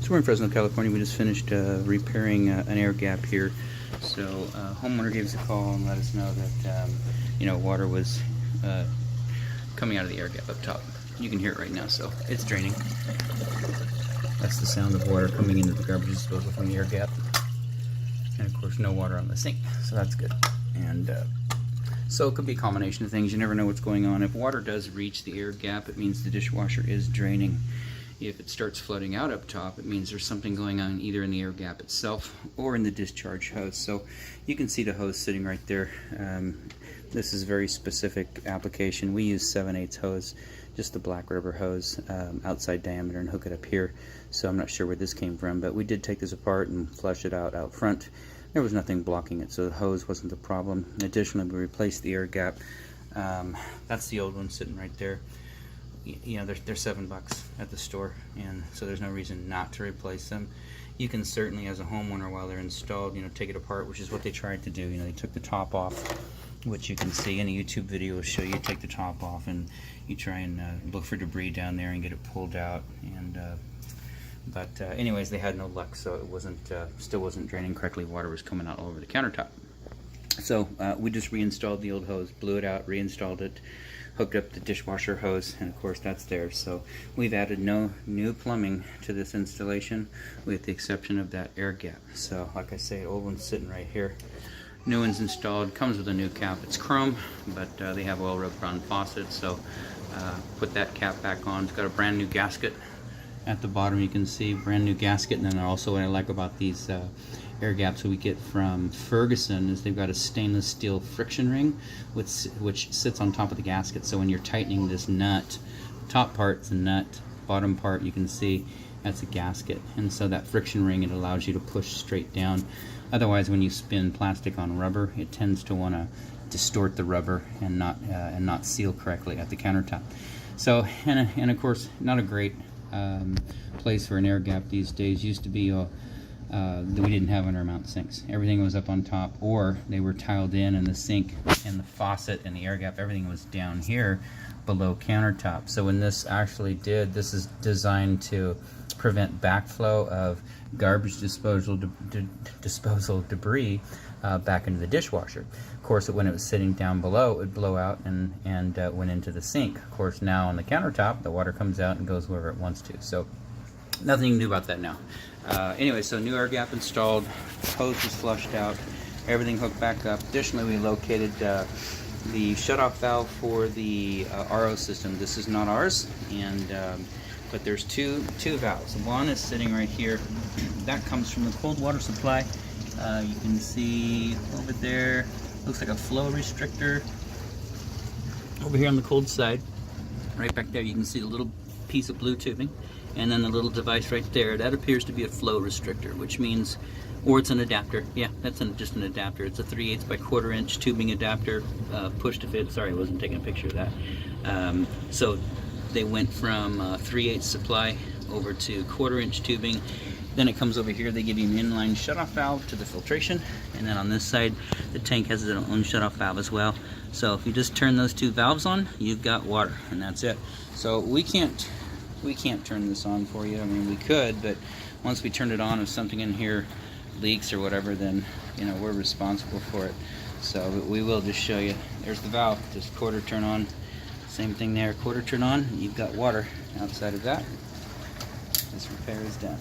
So we're in Fresno, California. We just finished repairing an air gap here. So homeowner gave us a call and let us know that water was coming out of the air gap up top. You can hear it right now, so it's draining. That's the sound of water coming into the garbage disposal from the air gap. And of course, no water on the sink, so that's good. And so it could be a combination of things. You never know what's going on. If water does reach the air gap, it means the dishwasher is draining. If it starts flooding out up top, it means there's something going on either in the air gap itself or in the discharge hose. So you can see the hose sitting right there. This is a very specific application. We use 7/8 hose, just the black rubber hose, outside diameter, and hook it up here. So I'm not sure where this came from, but we did take this apart and flush it out front. There was nothing blocking it, so the hose wasn't the problem. Additionally, we replaced the air gap. That's the old one sitting right there. They're $7 at the store, and so there's no reason not to replace them. You can certainly, as a homeowner, while they're installed, take it apart, which is what they tried to do. They took the top off, which you can see in a YouTube video will show you take the top off and you try and look for debris down there and get it pulled out. And but anyways, they had no luck, so it wasn't still wasn't draining correctly. Water was coming out all over the countertop. So we just reinstalled the old hose, blew it out, reinstalled it, hooked up the dishwasher hose, and of course that's there. So we've added no new plumbing to this installation with the exception of that air gap. So like I say, old one's sitting right here. New one's installed, comes with a new cap. It's chrome, but they have oil rubbed on faucets, so put that cap back on. It's got a brand new gasket at the bottom. You can see brand new gasket. And then also what I like about these air gaps we get from Ferguson is they've got a stainless steel friction ring which sits on top of the gasket. So when you're tightening this nut, top part's a nut, bottom part you can see that's a gasket, and so that friction ring, it allows you to push straight down. Otherwise, when you spin plastic on rubber, it tends to want to distort the rubber and not seal correctly at the countertop. So and of course, not a great place for an air gap these days. Used to be that we didn't have undermount sinks. Everything was up on top, or they were tiled in, and the sink and the faucet and the air gap, everything was down here below countertop. So when this actually this is designed to prevent backflow of garbage disposal debris back into the dishwasher. Of course, when it was sitting down below, it would blow out and went into the sink. Of course, now on the countertop, the water comes out and goes wherever it wants to. So nothing you can do about that now. Anyway, so new air gap installed, hose was flushed out, everything hooked back up. Additionally, we located the shutoff valve for the RO system. This is not ours, but there's two valves. One is sitting right here. That comes from the cold water supply. You can see over there, looks like a flow restrictor. Over here on the cold side, right back there, you can see a little piece of blue tubing, and then the little device right there, that appears to be a flow restrictor, which means, or it's an adapter. Yeah, that's just an adapter. It's a 3/8 by 1/4 inch tubing adapter, push to fit. Sorry, I wasn't taking a picture of that. So they went from 3/8 supply over to 1/4 inch tubing. Then it comes over here, they give you an inline shutoff valve to the filtration, and then on this side, the tank has its own shutoff valve as well. So if you just turn those two valves on, you've got water, and that's it. So we can't turn this on for you. I mean, we could, but once we turn it on, if something in here leaks or whatever, then we're responsible for it. So we will just show you. There's the valve, just 1/4 turn on. Same thing there, 1/4 turn on, you've got water. Outside of that, this repair is done.